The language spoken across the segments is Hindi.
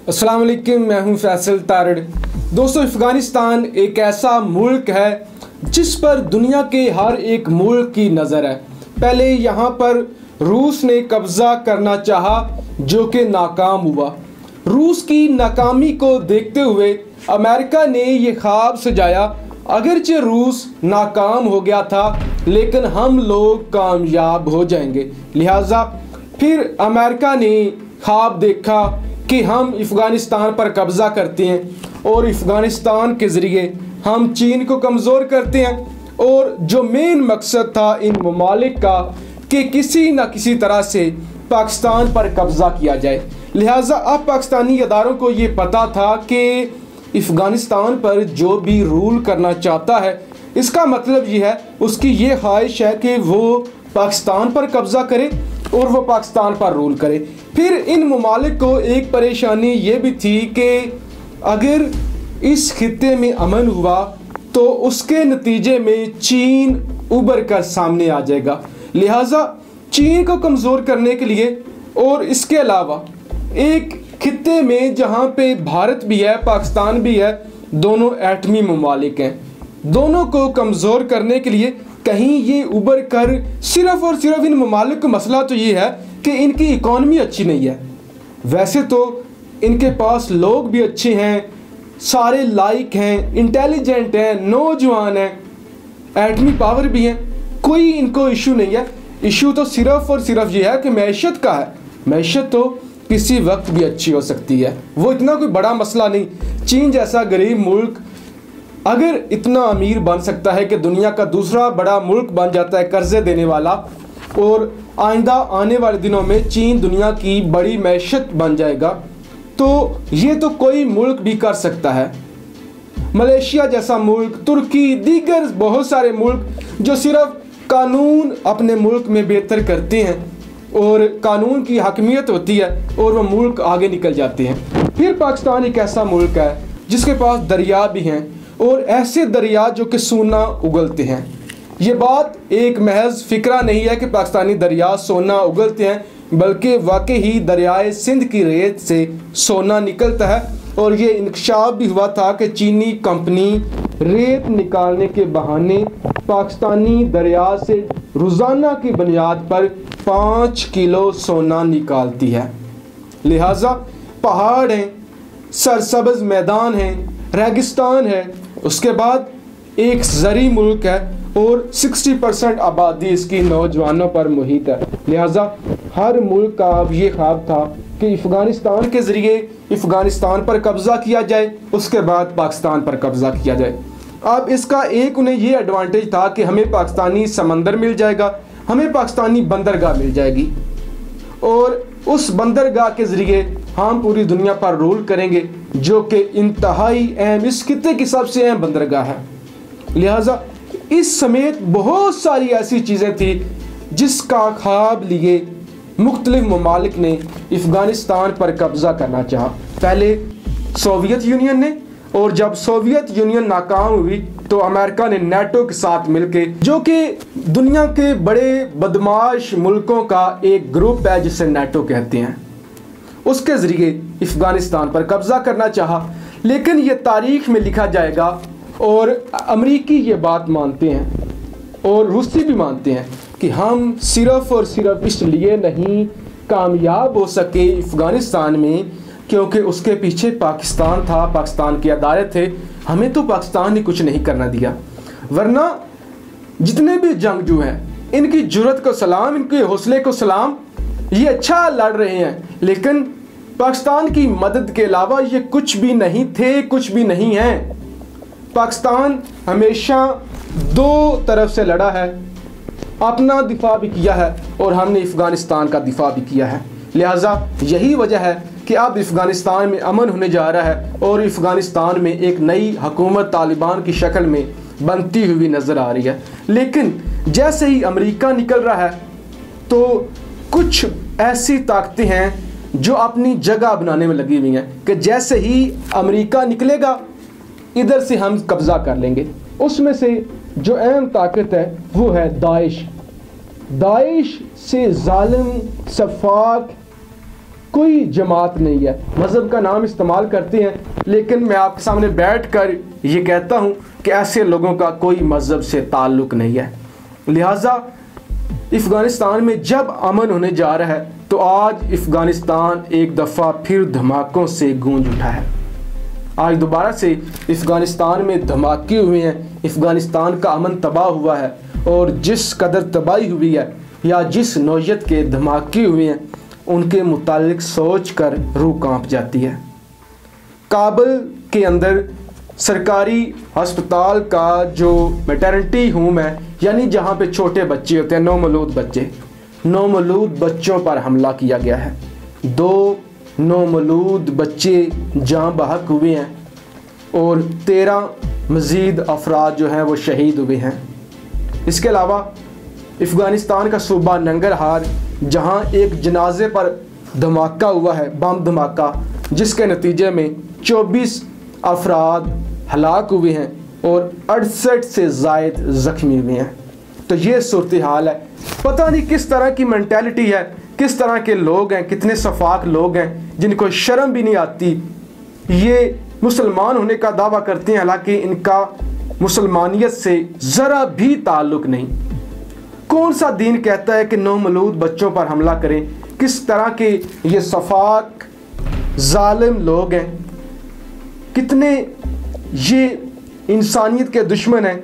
अस्सलाम वालेकुम, मैं हूं फैसल तारड़। दोस्तों, अफ़गानिस्तान एक ऐसा मुल्क है जिस पर दुनिया के हर एक मुल्क की नज़र है। पहले यहाँ पर रूस ने कब्ज़ा करना चाहा जो कि नाकाम हुआ। रूस की नाकामी को देखते हुए अमेरिका ने ये ख्वाब सजाया, अगरचे रूस नाकाम हो गया था लेकिन हम लोग कामयाब हो जाएंगे। लिहाजा फिर अमेरिका ने ख्वाब देखा कि हम अफ़गानिस्तान पर कब्ज़ा करते हैं और अफ़गानिस्तान के ज़रिए हम चीन को कमज़ोर करते हैं। और जो मेन मकसद था इन ममालिक का कि किसी न किसी तरह से पाकिस्तान पर कब्ज़ा किया जाए। लिहाजा अब पाकिस्तानी अदारों को ये पता था कि अफ़गानिस्तान पर जो भी रूल करना चाहता है, इसका मतलब ये है, उसकी ये ख्वाहिश है कि वो पाकिस्तान पर कब्ज़ा करे और वो पाकिस्तान पर रूल करे। फिर इन ममालिक को एक परेशानी ये भी थी कि अगर इस खित्ते में अमन हुआ तो उसके नतीजे में चीन उभर कर सामने आ जाएगा। लिहाजा चीन को कमज़ोर करने के लिए और इसके अलावा एक खित्ते में जहाँ पे भारत भी है, पाकिस्तान भी है, दोनों एटमी ममालिक हैं, दोनों को कमज़ोर करने के लिए कहीं ये उभर कर सिर्फ़ और सिर्फ इन ममालिक का मसला तो ये है कि इनकी इकॉनमी अच्छी नहीं है। वैसे तो इनके पास लोग भी अच्छे हैं, सारे लाइक हैं, इंटेलिजेंट हैं, नौजवान हैं, एटमी पावर भी हैं, कोई इनको इशू नहीं है। इशू तो सिर्फ़ और सिर्फ ये है कि मैशत का है। मैशत तो किसी वक्त भी अच्छी हो सकती है, वो इतना कोई बड़ा मसला नहीं। चीन जैसा गरीब मुल्क अगर इतना अमीर बन सकता है कि दुनिया का दूसरा बड़ा मुल्क बन जाता है कर्जे देने वाला, और आइंदा आने वाले दिनों में चीन दुनिया की बड़ी मैशत बन जाएगा, तो ये तो कोई मुल्क भी कर सकता है। मलेशिया जैसा मुल्क, तुर्की, दीगर बहुत सारे मुल्क जो सिर्फ कानून अपने मुल्क में बेहतर करते हैं और कानून की हकमियत होती है और वो मुल्क आगे निकल जाते हैं। फिर पाकिस्तान एक ऐसा मुल्क है जिसके पास दरिया भी हैं और ऐसे दरिया जो कि सोना उगलते हैं। ये बात एक महज फ़िक्रा नहीं है कि पाकिस्तानी दरिया सोना उगलते हैं, बल्कि वाकई ही दरियाए सिंध की रेत से सोना निकलता है। और ये इंकशाफ भी हुआ था कि चीनी कंपनी रेत निकालने के बहाने पाकिस्तानी दरिया से रोज़ाना की बुनियाद पर 5 किलो सोना निकालती है। लिहाजा पहाड़ हैं, सरसब्ज़ मैदान हैं, रेगिस्तान है, उसके बाद एक ज़री मुल्क है और 60% आबादी इसकी नौजवानों पर मुहित है। लिहाजा हर मुल्क का अब ये ख्वाब था कि अफ़गानिस्तान के ज़रिए अफ़गानिस्तान पर कब्ज़ा किया जाए, उसके बाद पाकिस्तान पर कब्ज़ा किया जाए। अब इसका एक उन्हें ये एडवांटेज था कि हमें पाकिस्तानी समंदर मिल जाएगा, हमें पाकिस्तानी बंदरगाह मिल जाएगी और उस बंदरगाह के ज़रिए हम पूरी दुनिया पर रूल करेंगे, जो कि इंतहाई अहम, इस खित्ते की सबसे अहम बंदरगाह है। लिहाजा इस समेत बहुत सारी ऐसी चीज़ें थी जिसका ख्वाब लिए मुख्तलिफ ममालिक ने अफ़गानिस्तान पर कब्ज़ा करना चाहा। पहले सोवियत यूनियन ने, और जब सोवियत यूनियन नाकाम हुई तो अमेरिका ने नेटो के साथ मिलके, जो कि दुनिया के बड़े बदमाश मुल्कों का एक ग्रुप है जिसे नेटो कहते हैं, उसके ज़रिए अफ़गानिस्तान पर कब्ज़ा करना चाहा। लेकिन ये तारीख़ में लिखा जाएगा और अमरीकी ये बात मानते हैं और रूसी भी मानते हैं कि हम सिर्फ़ और सिर्फ इसलिए नहीं कामयाब हो सके अफ़गानिस्तान में क्योंकि उसके पीछे पाकिस्तान था, पाकिस्तान के अदारे थे, हमें तो पाकिस्तान ने कुछ नहीं करना दिया। वरना जितने भी जंगजू हैं, इनकी जुर्रत को सलाम, इनके हौसले को सलाम, ये अच्छा लड़ रहे हैं, लेकिन पाकिस्तान की मदद के अलावा ये कुछ भी नहीं थे, कुछ भी नहीं हैं। पाकिस्तान हमेशा दो तरफ से लड़ा है, अपना दिफा भी किया है और हमने अफ़गानिस्तान का दिफा भी किया है। लिहाजा यही वजह है कि अब अफ़गानिस्तान में अमन होने जा रहा है और अफ़गानिस्तान में एक नई हुकूमत तालिबान की शक्ल में बनती हुई नज़र आ रही है। लेकिन जैसे ही अमेरिका निकल रहा है तो कुछ ऐसी ताकतें हैं जो अपनी जगह बनाने में लगी हुई हैं कि जैसे ही अमेरिका निकलेगा इधर से हम कब्ज़ा कर लेंगे। उसमें से जो अहम ताकत है वो है दाइश। दाइश से जालिम, सफाक कोई जमात नहीं है, मज़हब का नाम इस्तेमाल करते हैं, लेकिन मैं आपके सामने बैठकर ये कहता हूँ कि ऐसे लोगों का कोई मज़हब से ताल्लुक़ नहीं है। लिहाजा अफ़गानिस्तान में जब अमन होने जा रहा है तो आज अफ़गानिस्तान एक दफ़ा फिर धमाकों से गूंज उठा है। आज दोबारा से अफ़गानिस्तान में धमाके हुए हैं, अफ़गानिस्तान का अमन तबाह हुआ है, और जिस कदर तबाही हुई है या जिस नौयत के धमाके हुए हैं उनके मुतालिक सोच कर रूह कांप जाती है। काबुल के अंदर सरकारी अस्पताल का जो मैटरनिटी होम है, यानी जहाँ पे छोटे बच्चे होते हैं, नौमौलूद बच्चों पर हमला किया गया है। 2 नौमौलूद बच्चे जाँ बहक हुए हैं और 13 मज़ीद अफराद जो हैं वो शहीद हुए हैं। इसके अलावा अफ़गानिस्तान का सूबा नंगरहार, जहां एक जनाजे पर धमाका हुआ है, बम धमाका, जिसके नतीजे में 24 अफराद हलाक हुए हैं और 68 से ज़ायद ज़ख्मी हुए हैं। तो ये सूरत हाल है। पता नहीं किस तरह की मेंटालिटी है, किस तरह के लोग हैं, कितने सफाक लोग हैं जिनको शर्म भी नहीं आती। ये मुसलमान होने का दावा करते हैं, हालांकि इनका मुसलमानियत से ज़रा भी ताल्लुक़ नहीं। कौन सा दीन कहता है कि नौमौलूद बच्चों पर हमला करें? किस तरह के ये सफाक जालिम लोग हैं, कितने ये इंसानियत के दुश्मन हैं।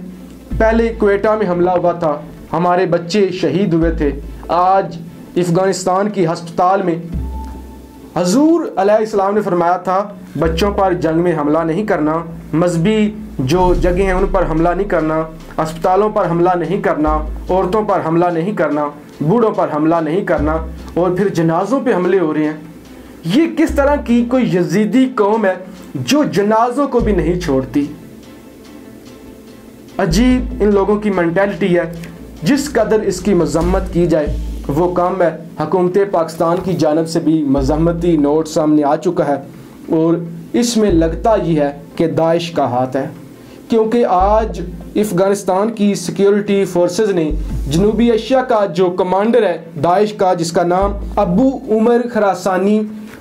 पहले क्वेटा में हमला हुआ था, हमारे बच्चे शहीद हुए थे। आज अफ़गानिस्तान की अस्पताल में हजूर अलैहिस्सलाम ने फरमाया था बच्चों पर जंग में हमला नहीं करना, मजहबी जो जगह हैं उन पर हमला नहीं करना, अस्पतालों पर हमला नहीं करना, औरतों पर हमला नहीं करना, बूढ़ों पर हमला नहीं करना, और फिर जनाजों पे हमले हो रहे हैं। ये किस तरह की कोई यजीदी कौम है जो जनाजों को भी नहीं छोड़ती। अजीब इन लोगों की मेंटालिटी है। जिस कदर इसकी मजम्मत की जाए वो कम है। हुकूमत पाकिस्तान की जानब से भी मजम्मती नोट सामने आ चुका है और इसमें लगता ये है कि दाइश का हाथ है, क्योंकि आज अफ़गानिस्तान की सिक्योरिटी फोर्सेस ने जनूबी एशिया का जो कमांडर है दाइश का, जिसका नाम अबू उमर खरासानी,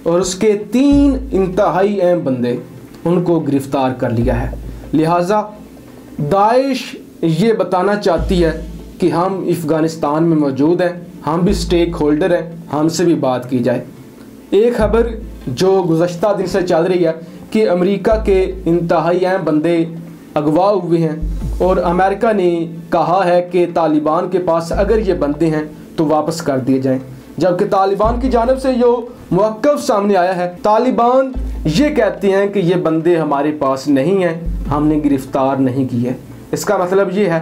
और उसके 3 इंतहाई अहम बंदे, उनको गिरफ़्तार कर लिया है। लिहाजा दाइश ये बताना चाहती है कि हम अफ़गानिस्तान में मौजूद हैं, हम भी स्टेक होल्डर हैं, हमसे भी बात की जाए। एक खबर जो गुज़श्ता दिन से चल रही है कि अमेरिका के इंतहाई अहम बंदे अगवा हुए हैं और अमेरिका ने कहा है कि तालिबान के पास अगर ये बंदे हैं तो वापस कर दिए जाएं, जबकि तालिबान की जानब से जो मौक़िफ़ सामने आया है, तालिबान ये कहते हैं कि ये बंदे हमारे पास नहीं हैं, हमने गिरफ़्तार नहीं किए। इसका मतलब ये है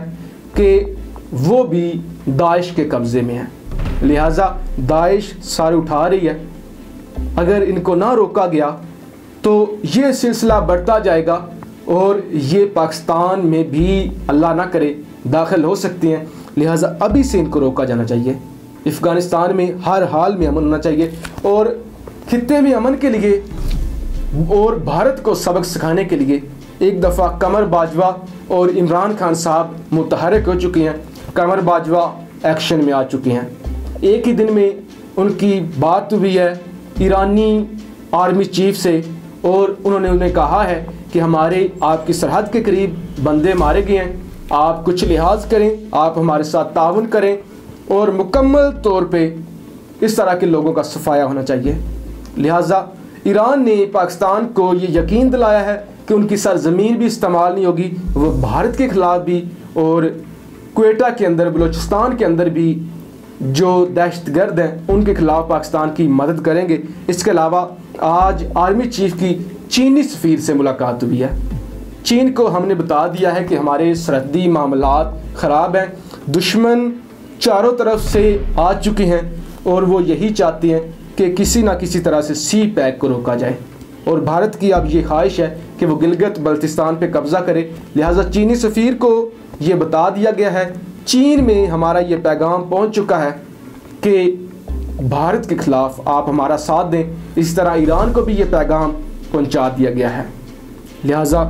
कि वो भी दाइश के कब्ज़े में है। लिहाजा दाइश सारे उठा रही है। अगर इनको ना रोका गया तो ये सिलसिला बढ़ता जाएगा और ये पाकिस्तान में भी अल्लाह ना करे दाखिल हो सकती हैं। लिहाजा अभी से इनको रोका जाना चाहिए। अफ़गानिस्तान में हर हाल में अमन होना चाहिए और खित्ते में अमन के लिए और भारत को सबक सिखाने के लिए एक दफ़ा कमर बाजवा और इमरान खान साहब मुतहरक हो चुके हैं। कमर बाजवा एक्शन में आ चुके हैं। एक ही दिन में उनकी बात हुई है ईरानी आर्मी चीफ से और उन्होंने उन्हें कहा है कि हमारे आपकी सरहद के करीब बंदे मारे गए हैं, आप कुछ लिहाज करें, आप हमारे साथ ताउन करें और मुकम्मल तौर पे इस तरह के लोगों का सफाया होना चाहिए। लिहाजा ईरान ने पाकिस्तान को ये यकीन दिलाया है कि उनकी सरजमीन भी इस्तेमाल नहीं होगी, वो भारत के ख़िलाफ़ भी और क्वेटा के अंदर, बलूचिस्तान के अंदर भी जो दहशतगर्द हैं उनके ख़िलाफ़ पाकिस्तान की मदद करेंगे। इसके अलावा आज आर्मी चीफ की चीनी सफ़ीर से मुलाकात हुई है। चीन को हमने बता दिया है कि हमारे सरहदी मामलात ख़राब हैं, दुश्मन चारों तरफ से आ चुके हैं और वो यही चाहते हैं कि किसी ना किसी तरह से सी पैक को रोका जाए और भारत की अब ये ख्वाहिश है कि वो गिलगित बल्तिस्तान पे कब्ज़ा करे। लिहाजा चीनी सफ़ीर को ये बता दिया गया है, चीन में हमारा ये पैगाम पहुंच चुका है कि भारत के ख़िलाफ़ आप हमारा साथ दें। इस तरह ईरान को भी ये पैगाम पहुंचा दिया गया है। लिहाजा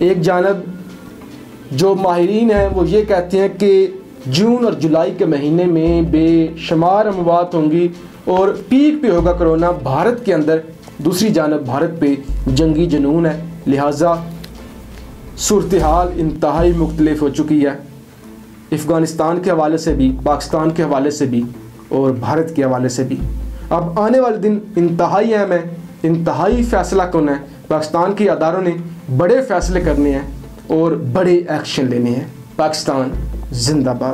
एक जानब जो माहिरीन हैं वो ये कहते हैं कि जून और जुलाई के महीने में बेशुमार अमवात होंगी और पीक पे होगा कोरोना भारत के अंदर, दूसरी जानब भारत पे जंगी जुनून है, लिहाजा सूरत हाल इंतहाई मुख्तलिफ हो चुकी है, अफ़गानिस्तान के हवाले से भी, पाकिस्तान के हवाले से भी और भारत के हवाले से भी। अब आने वाले दिन इंतहाई अहम है, इंतहाई फ़ैसला कौन है। पाकिस्तान के अदारों ने बड़े फ़ैसले करने हैं और बड़े एक्शन लेने हैं। पाकिस्तान जिंदाबाद।